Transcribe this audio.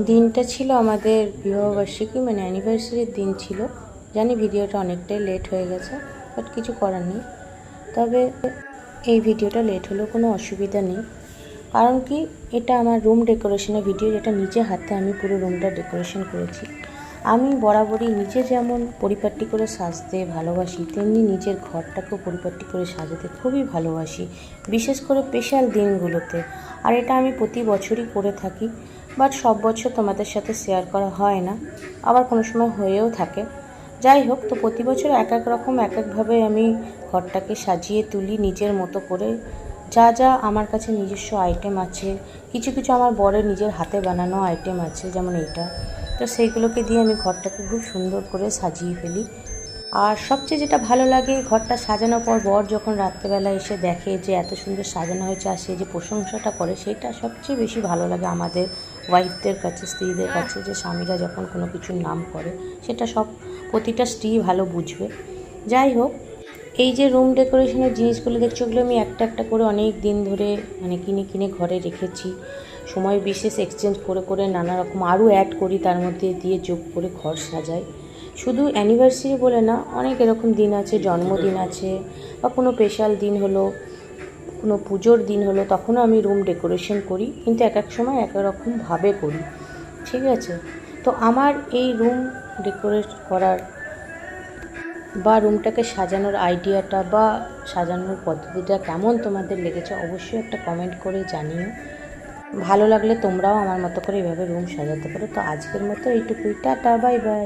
দিনটা ছিল আমাদের বিবাহবার্ষিকী, মানে অ্যানিভার্সারির দিন ছিল। জানি ভিডিওটা অনেকটাই লেট হয়ে গেছে, বাট কিছু করার নেই। তবে এই ভিডিওটা লেট হলেও কোনো অসুবিধা নেই, কারণ কি, এটা আমার রুম ডেকোরেশনের ভিডিও, যেটা নিজে হাতে আমি পুরো রুমটা ডেকোরেশন করেছি। আমি বরাবরই নিজে যেমন পরিপাটি করে সাজতে ভালোবাসি, তেমনি নিজের ঘরটাকেও পরিপাটি করে সাজাতে খুবই ভালোবাসি, বিশেষ করে স্পেশাল দিনগুলোতে। আর এটা আমি প্রতি বছরই করে থাকি, বাট সব বছর তোমাদের সাথে শেয়ার করা হয় না, আবার কোনো সময় হয়েও থাকে। যাই হোক, তো প্রতি বছর এক এক রকম এক একভাবে আমি ঘরটাকে সাজিয়ে তুলি নিজের মতো করে। যা যা আমার কাছে নিজস্ব আইটেম আছে, কিছু কিছু আমার বরের নিজের হাতে বানানো আইটেম আছে, যেমন এইটা, তো সেইগুলোকে দিয়ে আমি ঘরটাকে খুব সুন্দর করে সাজিয়ে ফেলি। আর সবচেয়ে যেটা ভালো লাগে, ঘরটা সাজানোর পর বর যখন রাত্রেবেলা এসে দেখে যে এত সুন্দর সাজানো হয়েছে, আর সে যে প্রশংসাটা করে, সেটা সবচেয়ে বেশি ভালো লাগে আমাদের ওয়াইফদের কাছে, স্ত্রীদের কাছে, যে স্বামীরা যখন কোনো কিছুর নাম করে, সেটা প্রতিটা স্ত্রী ভালো বুঝবে। যাই হোক, এই যে রুম ডেকোরেশনের জিনিসগুলো দেখছো, ওগুলো আমি একটা একটা করে অনেক দিন ধরে মানে কিনে কিনে ঘরে রেখেছি। সময় বিশেষ এক্সচেঞ্জ করে করে নানা রকম আরও অ্যাড করি, তার মধ্যে দিয়ে যোগ করে ঘর সাজাই। শুধু অ্যানিভার্সারি বলে না, অনেক এরকম দিন আছে, জন্মদিন আছে, বা কোনো স্পেশাল দিন হলো, কোনো পুজোর দিন হলো, তখনও আমি রুম ডেকোরেশন করি, কিন্তু এক এক সময় এক এক রকমভাবে করি। ঠিক আছে, তো আমার এই রুম ডেকোরেট করার বা রুমটাকে সাজানোর আইডিয়াটা বা সাজানোর পদ্ধতিটা কেমন তোমাদের লেগেছে, অবশ্যই একটা কমেন্ট করে জানিও। ভালো লাগলে তোমরাও আমার মতো করে এভাবে রুম সাজাতে পারো। তো আজকের মতো এইটুকুই, টাটা, বাই বাই।